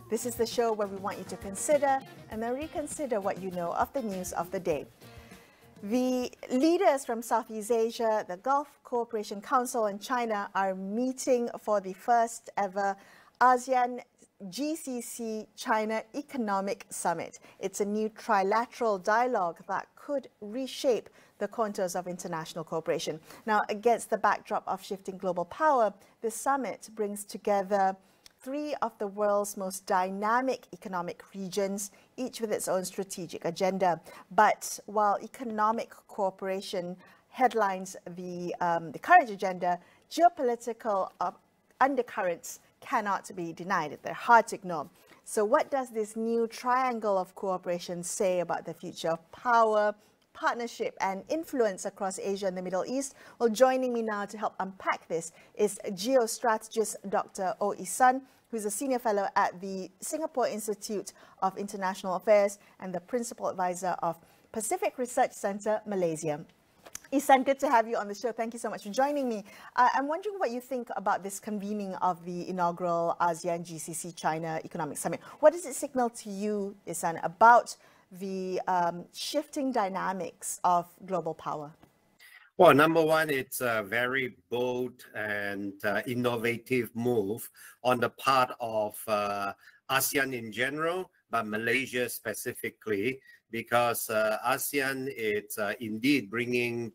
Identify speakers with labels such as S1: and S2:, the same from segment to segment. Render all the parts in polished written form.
S1: This is the show where we want you to consider and then reconsider what you know of the news of the day. The leaders from Southeast Asia, the Gulf Cooperation Council and China are meeting for the first ever ASEAN-GCC-China Economic Summit. It's a new trilateral dialogue that could reshape the contours of international cooperation. Now, against the backdrop of shifting global power, the summit brings together three of the world's most dynamic economic regions, each with its own strategic agenda. But while economic cooperation headlines the current agenda, geopolitical undercurrents cannot be denied. They're hard to ignore. So what does this new triangle of cooperation say about the future of power, partnership and influence across Asia and the Middle East? Well, joining me now to help unpack this is geostrategist Dr. Oh Isan, who's a senior fellow at the Singapore Institute of International Affairs and the principal advisor of Pacific Research Centre, Malaysia. Isan, good to have you on the show. Thank you so much for joining me. I'm wondering what you think about this convening of the inaugural ASEAN-GCC-China Economic Summit. What does it signal to you, Isan, about the shifting dynamics of global power?
S2: Well, number one, it's a very bold and innovative move on the part of ASEAN in general, but Malaysia specifically, because ASEAN is indeed bringing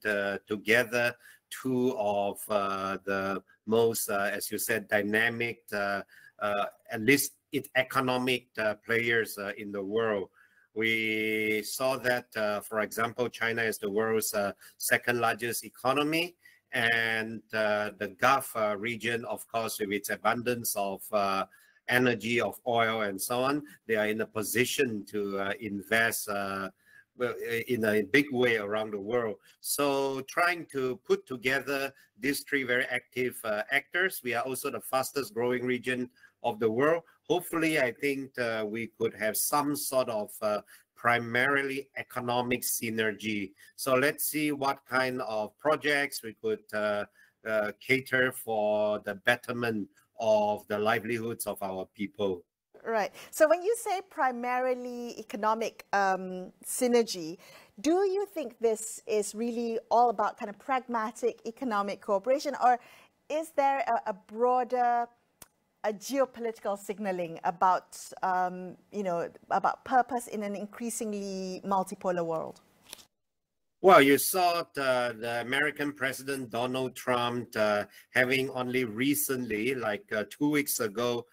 S2: together two of the most, as you said, dynamic, at least economic players in the world. We saw that, for example, China is the world's second largest economy, and the Gulf region, of course, with its abundance of energy, of oil and so on, they are in a position to invest in a big way around the world. So trying to put together these three very active actors, we are also the fastest growing region of the world. Hopefully, I think we could have some sort of primarily economic synergy. So let's see what kind of projects we could cater for the betterment of the livelihoods of our people.
S1: Right. So when you say primarily economic synergy, do you think this is really all about kind of pragmatic economic cooperation, or is there a broader geopolitical signaling about, about purpose in an increasingly multipolar world?
S2: Well, you saw the American President Donald Trump having only recently, like 2 weeks ago,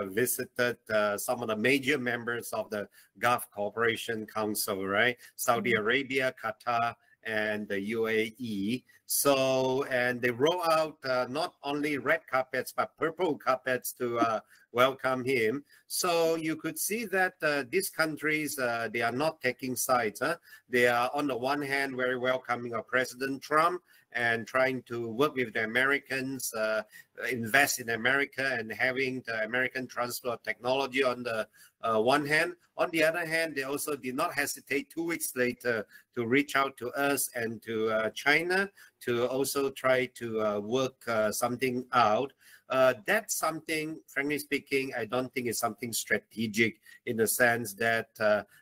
S2: visited some of the major members of the Gulf Cooperation Council, right? Saudi Arabia, Qatar, and the UAE. So, and they roll out not only red carpets, but purple carpets to welcome him. So you could see that these countries, they are not taking sides. They are, on the one hand, very welcoming of President Trump and trying to work with the Americans, invest in America and having the American transfer of technology on the one hand. On the other hand, they also did not hesitate 2 weeks later to reach out to us and to China to also try to work something out. That's something, frankly speaking, I don't think is something strategic in the sense that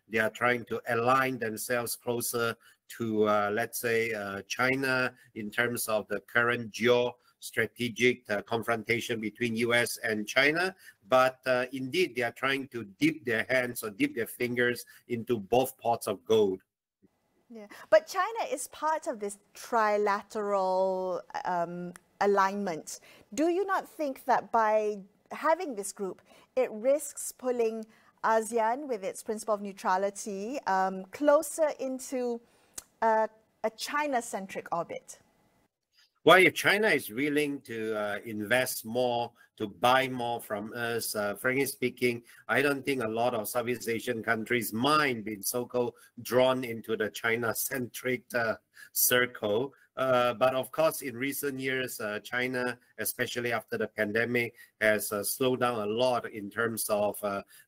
S2: they are trying to align themselves closer to, let's say, China in terms of the current geostrategic confrontation between US and China. But indeed, they are trying to dip their hands or dip their fingers into both pots of gold.
S1: Yeah, but China is part of this trilateral alignment. Do you not think that by having this group, it risks pulling ASEAN with its principle of neutrality closer into a China-centric orbit?
S2: Well, if China is willing to invest more, to buy more from us, frankly speaking, I don't think a lot of Southeast Asian countries mind being so-called drawn into the China-centric circle. But of course, in recent years, China, especially after the pandemic, has slowed down a lot in terms of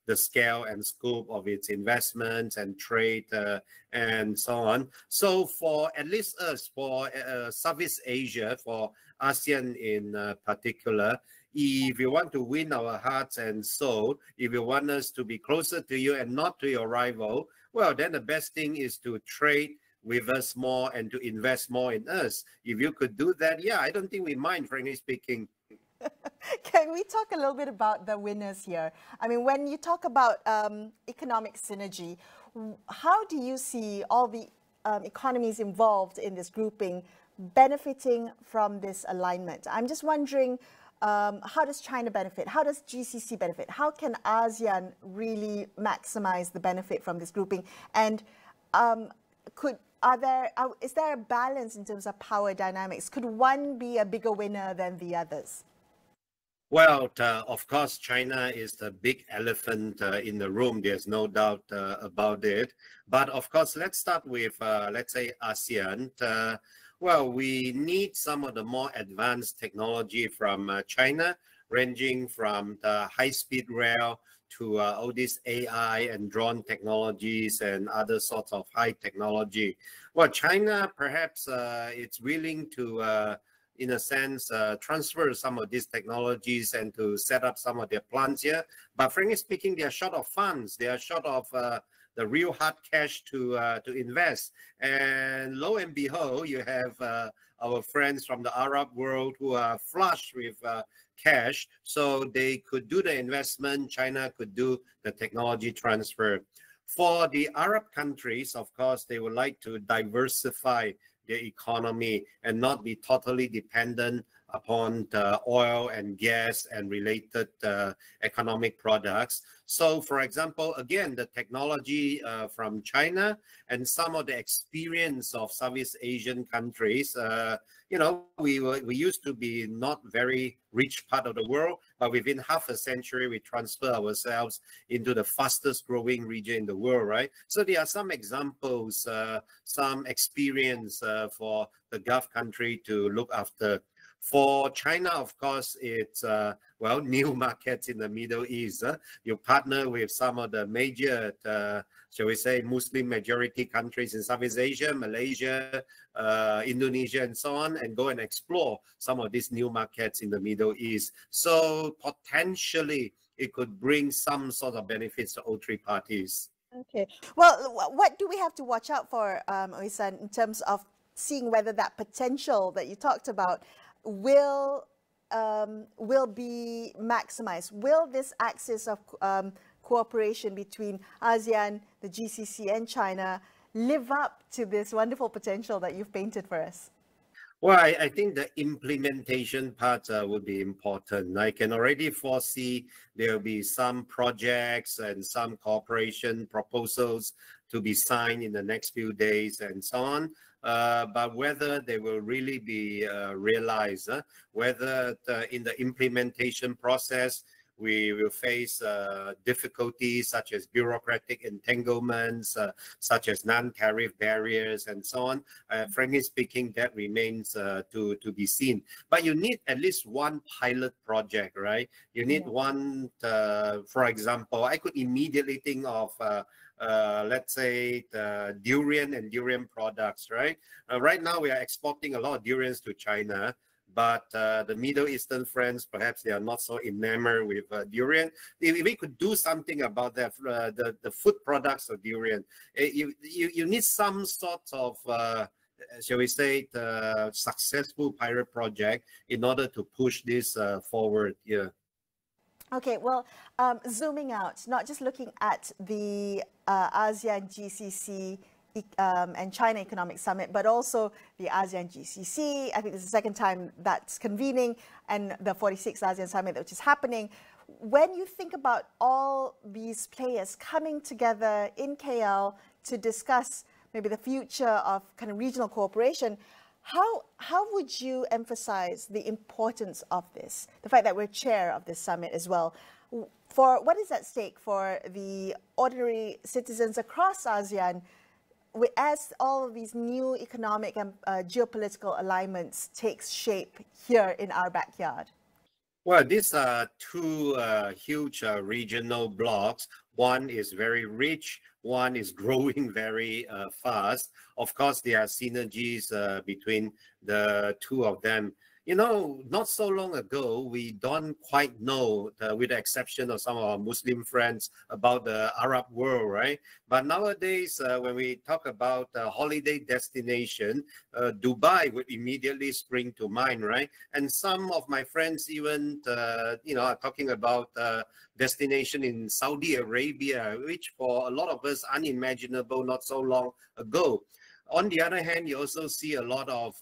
S2: the scale and scope of its investments and trade and so on. So for at least us, for Southeast Asia, for ASEAN in particular, if you want to win our hearts and soul, if you want us to be closer to you and not to your rival, well, then the best thing is to trade with us more and to invest more in us. If you could do that, yeah, I don't think we mind, frankly speaking.
S1: Can we talk a little bit about the winners here? I mean, when you talk about economic synergy, how do you see all the economies involved in this grouping benefiting from this alignment? I'm just wondering, how does China benefit? How does GCC benefit? How can ASEAN really maximize the benefit from this grouping? And is there a balance in terms of power dynamics? Could one be a bigger winner than the others?
S2: Well, of course, China is the big elephant in the room. There's no doubt about it. But of course, let's start with, let's say, ASEAN. Well, we need some of the more advanced technology from China, ranging from the high-speed rail to all these AI and drone technologies and other sorts of high technology. Well, China, perhaps it's willing to in a sense, transfer some of these technologies and to set up some of their plants here. But frankly speaking, they are short of funds. They are short of the real hard cash to invest. And lo and behold, you have our friends from the Arab world who are flush with cash, so they could do the investment. China could do the technology transfer. For the Arab countries, of course, they would like to diversify their economy and not be totally dependent upon the oil and gas and related economic products. So, for example, again, the technology from China and some of the experience of Southeast Asian countries, you know, we used to be not very rich part of the world, but within half a century, we transfer ourselves into the fastest growing region in the world, right? So there are some examples, some experience for the Gulf country to look after. For China, of course, it's, well, new markets in the Middle East. You partner with some of the major, shall we say, Muslim majority countries in Southeast Asia, Malaysia, Indonesia, and so on, and go and explore some of these new markets in the Middle East. So potentially, it could bring some sort of benefits to all three parties.
S1: Okay. Well, what do we have to watch out for, Oisan, in terms of seeing whether that potential that you talked about will be maximized? Will this axis of cooperation between ASEAN, the GCC, and China live up to this wonderful potential that you've painted for us?
S2: Well, I think the implementation part will be important. I can already foresee there will be some projects and some cooperation proposals to be signed in the next few days and so on. But whether they will really be realized, whether in the implementation process, we will face difficulties such as bureaucratic entanglements, such as non-tariff barriers, and so on. Frankly speaking, that remains to be seen. But you need at least one pilot project, right? You need one, for example, I could immediately think of let's say the durian and durian products, right? Right now, we are exporting a lot of durians to China, but the Middle Eastern friends, perhaps they are not so enamored with durian. If we could do something about that, the food products of durian, you need some sort of, shall we say, the successful pilot project in order to push this forward. Yeah.
S1: Okay, well, zooming out, not just looking at the ASEAN-GCC and China Economic Summit, but also the ASEAN-GCC. I think this is the second time that's convening, and the 46th ASEAN Summit, which is happening. When you think about all these players coming together in KL to discuss maybe the future of kind of regional cooperation, how would you emphasize the importance of this? The fact that we're chair of this summit as well. For what is at stake for the ordinary citizens across ASEAN as all of these new economic and geopolitical alignments takes shape here in our backyard?
S2: Well, these are two huge regional blocks. One is very rich, one is growing very fast. Of course, there are synergies between the two of them. you know, not so long ago, we don't quite know, with the exception of some of our Muslim friends, about the Arab world, right? But nowadays, when we talk about holiday destination, Dubai would immediately spring to mind, right? And some of my friends even, you know, are talking about destination in Saudi Arabia, which for a lot of us unimaginable not so long ago. On the other hand, you also see a lot of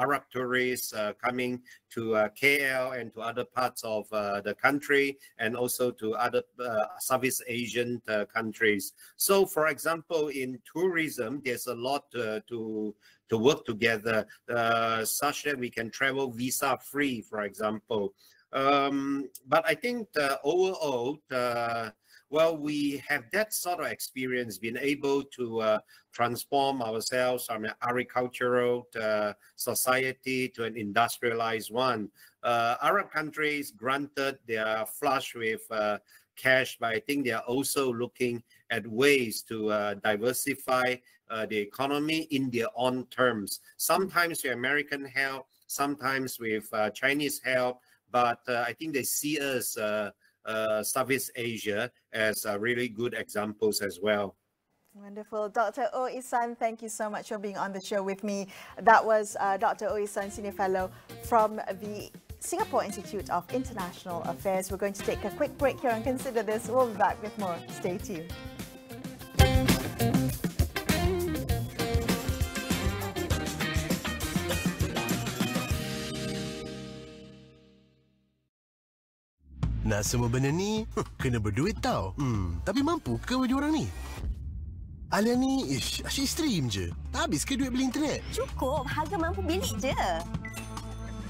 S2: Arab tourists coming to KL and to other parts of the country, and also to other Southeast Asian countries. So, for example, in tourism, there's a lot to work together, such that we can travel visa-free, for example. But I think overall, well, we have that sort of experience, been able to transform ourselves from an agricultural society to an industrialized one. Arab countries, granted, they are flush with cash, but I think they are also looking at ways to diversify the economy in their own terms. Sometimes with American help, sometimes with Chinese help, but I think they see us, Southeast Asia, as really good examples as well.
S1: Wonderful. Dr. Oh Isan, thank you so much for being on the show with me. That was Dr. Oh Isan, Senior Fellow from the Singapore Institute of International Affairs. We're going to take a quick break here and consider this. We'll be back with more. Stay tuned.
S3: Nak semua benda ni, kena berduit tau. Tapi mampu ke bagi orang ni? Alia ni, asyik stream je. Tak habis ke duit beli internet?
S4: Cukup, harga mampu bilik je.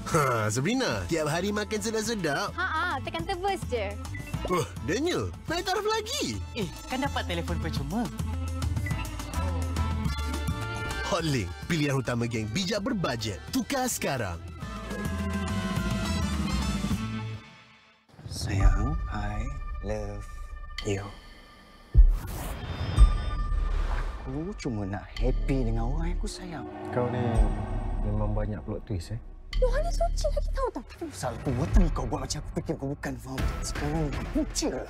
S3: Ha, Sabrina, tiap hari makan sedap-sedap.
S4: Tekan tebus je.
S3: Daniel, naik taraf lagi.
S5: Kan dapat telefon percuma.
S3: Hotlink, pilihan utama geng bijak berbajet. Tukar sekarang.
S5: Sayang, I love you. Aku cuma nak happy dengan orang yang aku sayang.
S6: Kau ni memang banyak plot twist,
S4: Luar ni suci lagi tahu tak?
S5: Tapi pasal perbuatan kau buat macam aku fikir kau bukan, faham? Sekarang kau kucil lah.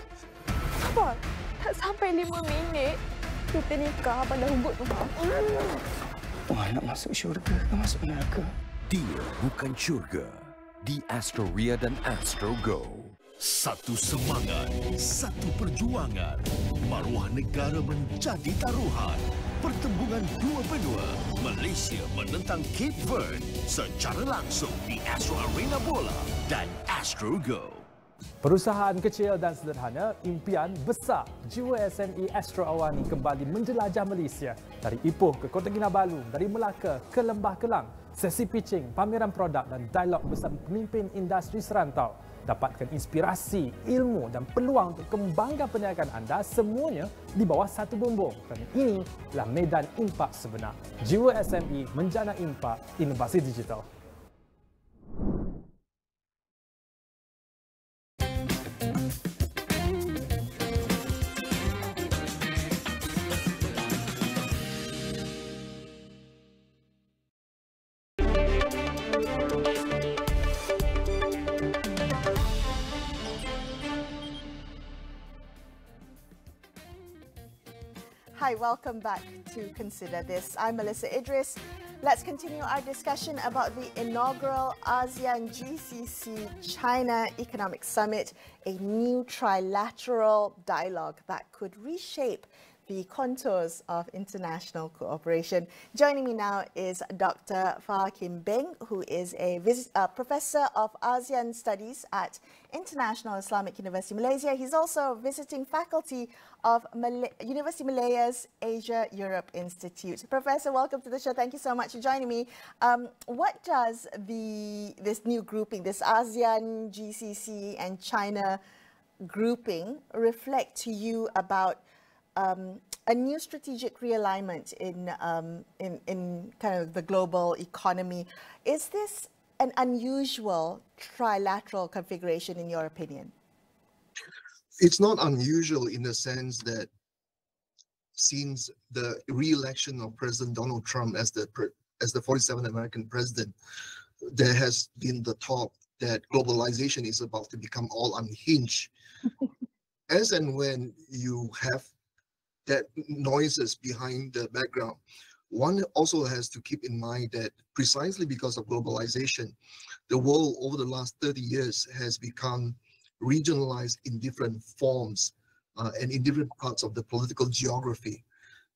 S4: Sabar, tak sampai 5 minit. Kita nikah pada humbut tu.
S5: Wah, nak masuk syurga ke masuk neraka?
S7: Dia bukan syurga. Di Astro Ria dan Astro Go.
S8: Satu semangat, satu perjuangan. Maruah negara menjadi taruhan. Pertembungan dua benua. Malaysia menentang Cape Verde secara langsung di Astro Arena Bola dan Astro Go.
S6: Perusahaan kecil dan sederhana, impian besar. Jiwa SME Astro AWANI kembali menjelajah Malaysia. Dari Ipoh ke Kota Kinabalu, dari Melaka ke Lembah Kelang. Sesi pitching, pameran produk dan dialog bersama pemimpin industri serantau. Dapatkan inspirasi, ilmu dan peluang untuk kembangkan perniagaan anda semuanya di bawah satu bumbung. Kerana inilah medan impak sebenar. Jiwa SME menjana impak, inovasi digital.
S1: Hi, welcome back to Consider This. I'm Melisa Idris. Let's continue our discussion about the inaugural ASEAN-GCC-China Economic Summit, a new trilateral dialogue that could reshape the contours of international cooperation. Joining me now is Dr. Phar Kim Beng, who is a professor of ASEAN Studies at International Islamic University, Malaysia. He's also visiting faculty of Universiti Malaya's Asia-Europe Institute. Professor, welcome to the show. Thank you so much for joining me. What does this new grouping, this ASEAN, GCC and China grouping reflect to you about a new strategic realignment in kind of the global economy? Is this an unusual trilateral configuration in your opinion?
S9: It's not unusual in the sense that since the re-election of President Donald Trump as the 47th American president, there has been the talk that globalization is about to become all unhinged. As and when you have that noises behind the background, one also has to keep in mind that precisely because of globalization, the world over the last 30 years has become regionalized in different forms and in different parts of the political geography.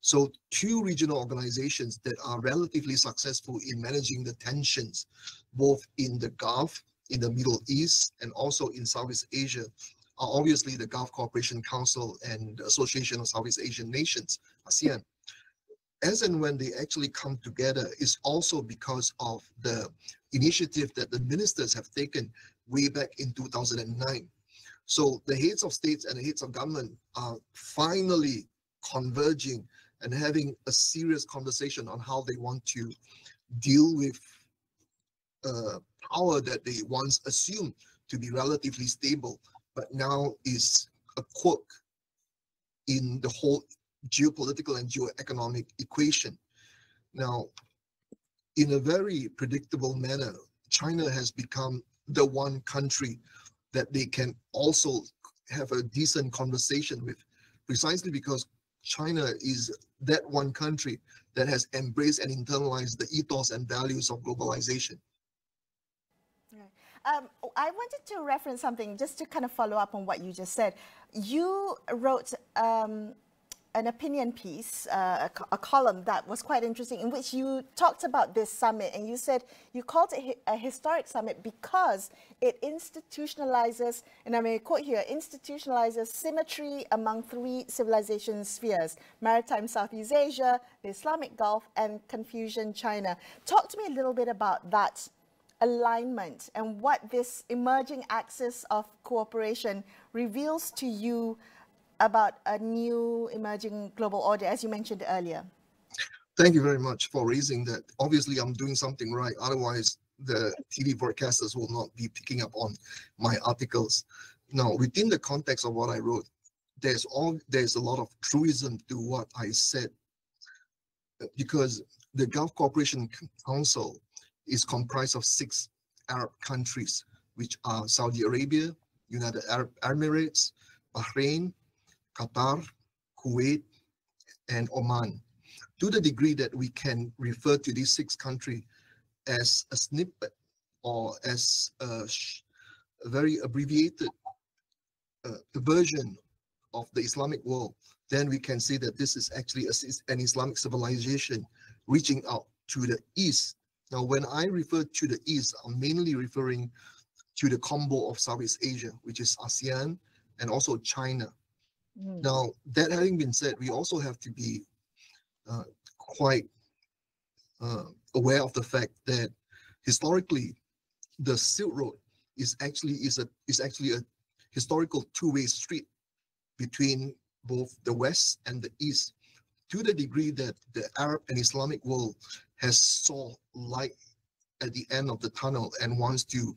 S9: So two regional organizations that are relatively successful in managing the tensions, both in the Gulf, in the Middle East, and also in Southeast Asia, are obviously the Gulf Cooperation Council and the Association of Southeast Asian Nations, ASEAN. As and when they actually come together is also because of the initiative that the ministers have taken way back in 2009. So the heads of states and the heads of government are finally converging and having a serious conversation on how they want to deal with power that they once assumed to be relatively stable, but now is a quirk in the whole geopolitical and geoeconomic equation. Now, in a very predictable manner, China has become the one country that they can also have a decent conversation with, precisely because China is that one country that has embraced and internalized the ethos and values of globalization.
S1: I wanted to reference something just to kind of follow up on what you just said. You wrote an opinion piece, a column that was quite interesting, in which you talked about this summit, and you said you called it a historic summit because it institutionalizes, and I may quote here, institutionalizes symmetry among three civilization spheres: maritime Southeast Asia, the Islamic Gulf, and Confucian China. Talk to me a little bit about that alignment and what this emerging axis of cooperation reveals to you about a new emerging global order, as you mentioned earlier.
S9: Thank you very much for raising that. Obviously, I'm doing something right. Otherwise, the TV broadcasters will not be picking up on my articles. Now, within the context of what I wrote, there's a lot of truism to what I said, because the Gulf Cooperation Council is comprised of 6 Arab countries, which are Saudi Arabia, United Arab Emirates, Bahrain, Qatar, Kuwait, and Oman. To the degree that we can refer to these 6 countries as a snippet or as a very abbreviated version of the Islamic world, then we can say that this is actually an Islamic civilization reaching out to the east. Now, when I refer to the east, I'm mainly referring to the combo of Southeast Asia, which is ASEAN and also China. Now, that having been said, we also have to be quite aware of the fact that historically, the Silk Road is actually a historical two-way street between both the West and the East, to the degree that the Arab and Islamic world has saw light at the end of the tunnel and wants to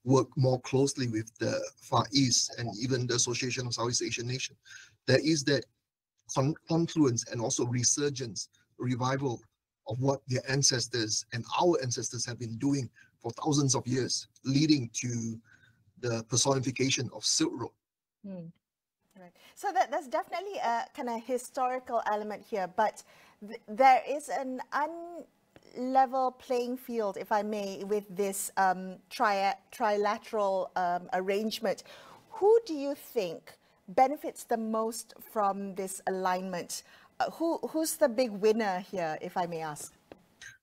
S9: work more closely with the Far East and even the Association of Southeast Asian Nations. There is that confluence and also resurgence, revival of what their ancestors and our ancestors have been doing for thousands of years, leading to the personification of Silk Road.
S1: Right. So there's definitely a kind of historical element here, but there is an unlevel playing field, if I may, with this trilateral arrangement. Who do you think benefits the most from this alignment? Who's the big winner here, if I may ask?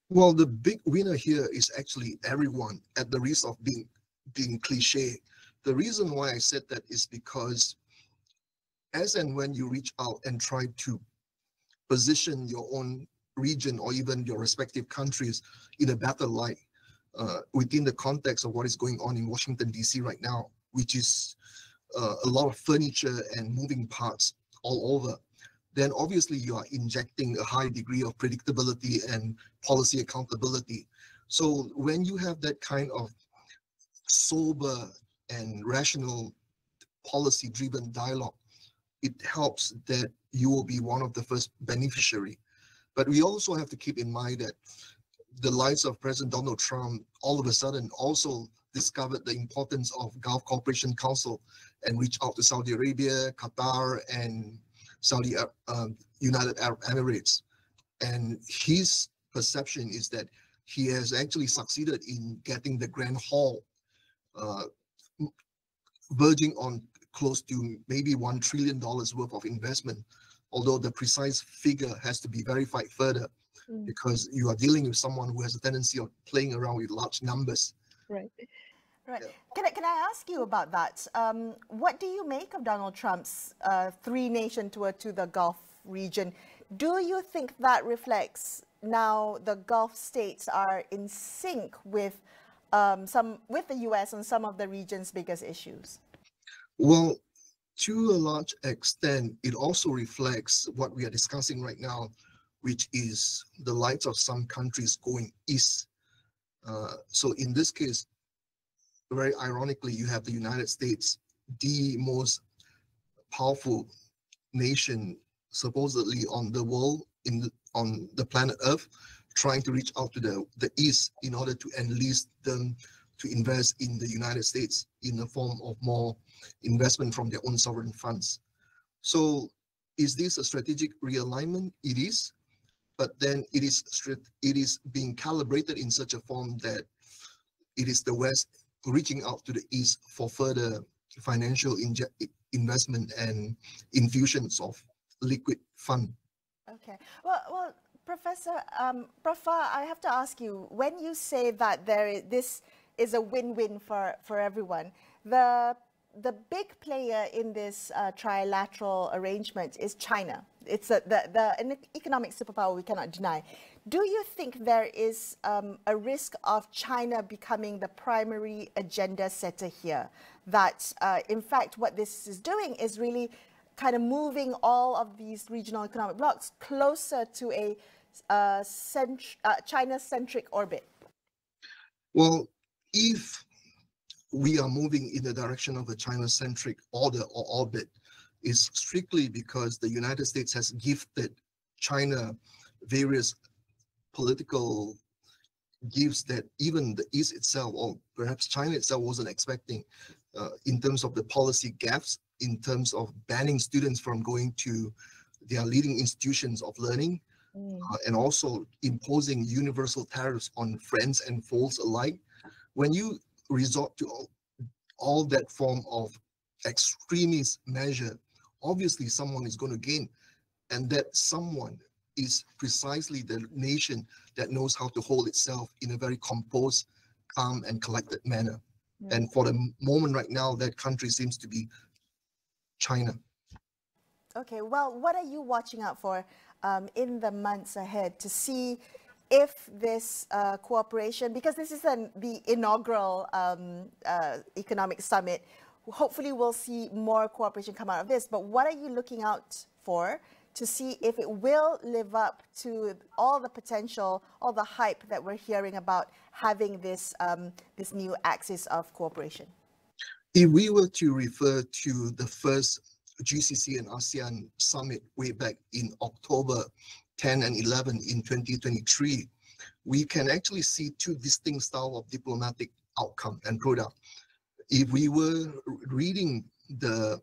S9: Well, the big winner here is actually everyone, at the risk of being cliche. The reason why I said that is because as and when you reach out and try to position your own region or even your respective countries in a better light within the context of what is going on in Washington, D.C. right now, which is a lot of furniture and moving parts all over, then obviously you are injecting a high degree of predictability and policy accountability. So when you have that kind of sober and rational policy-driven dialogue, it helps that you will be one of the first beneficiary. But we also have to keep in mind that the likes of President Donald Trump all of a sudden also discovered the importance of Gulf Cooperation Council and reached out to Saudi Arabia, Qatar, and United Arab Emirates. And his perception is that he has actually succeeded in getting the Grand Hall verging on close to maybe $1 trillion worth of investment, although the precise figure has to be verified further because you are dealing with someone who has a tendency of playing around with large numbers.
S1: Right. Right.
S9: Yeah.
S1: Can I ask you about that? What do you make of Donald Trump's three-nation tour to the Gulf region? Do you think that reflects now the Gulf states are in sync with the U.S. on some of the region's biggest issues?
S9: Well, to a large extent, it also reflects what we are discussing right now, which is the likes of some countries going east. So in this case, very ironically, you have the United States, the most powerful nation supposedly on the world, on the planet Earth, trying to reach out to the east in order to enlist them to invest in the United States in the form of more investment from their own sovereign funds. So is this a strategic realignment? It is, but then it is being calibrated in such a form that it is the West reaching out to the East for further financial investment and infusions of liquid fund.
S1: Okay. Well, Professor Phar, I have to ask you, when you say that this is a win-win for everyone, the big player in this trilateral arrangement is China. It's an economic superpower we cannot deny. Do you think there is a risk of China becoming the primary agenda setter here? That, in fact, what this is doing is really kind of moving all of these regional economic blocs closer to a China-centric orbit?
S9: Well, if we are moving in the direction of a China-centric order or orbit, is strictly because the United States has gifted China various political gifts that even the East itself, or perhaps China itself, wasn't expecting, in terms of the policy gaps, in terms of banning students from going to their leading institutions of learning, and also imposing universal tariffs on friends and foes alike. When you resort to all that form of extremist measure, obviously someone is going to gain, and that someone is precisely the nation that knows how to hold itself in a very composed, calm, and collected manner. And for the moment right now, that country seems to be China.
S1: Okay, well, what are you watching out for in the months ahead to see if this cooperation, because this is the inaugural economic summit, hopefully we'll see more cooperation come out of this, but what are you looking out for to see if it will live up to all the potential, all the hype that we're hearing about having this, this new axis of cooperation?
S9: If we were to refer to the first GCC and ASEAN summit way back in October 10 and 11 in 2023, we can actually see two distinct styles of diplomatic outcome and product. If we were reading the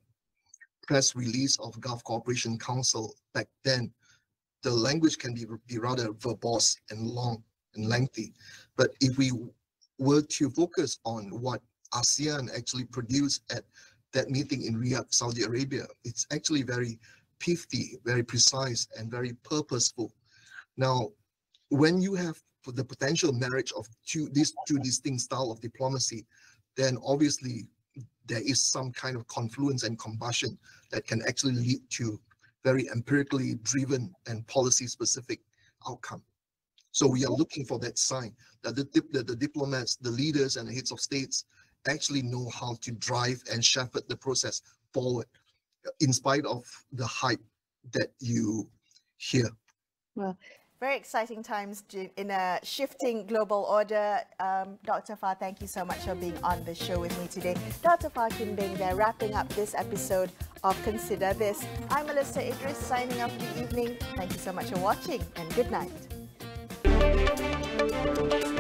S9: press release of Gulf Cooperation Council back then, the language can be rather verbose and long and lengthy. But if we were to focus on what ASEAN actually produced at that meeting in Riyadh, Saudi Arabia, it's actually very pithy, very precise, and very purposeful. Now, when you have the potential marriage of these two distinct styles of diplomacy, then obviously there is some kind of confluence and combustion that can actually lead to very empirically driven and policy-specific outcome. So we are looking for that sign that the diplomats, the leaders, and the heads of states actually know how to drive and shepherd the process forward, in spite of the hype that you hear.
S1: Well, very exciting times in a shifting global order. Dr. Phar, thank you so much for being on the show with me today. Dr. Phar Kim Beng there, wrapping up this episode of Consider This. I'm Melisa Idris, signing off for the evening. Thank you so much for watching, and good night. you.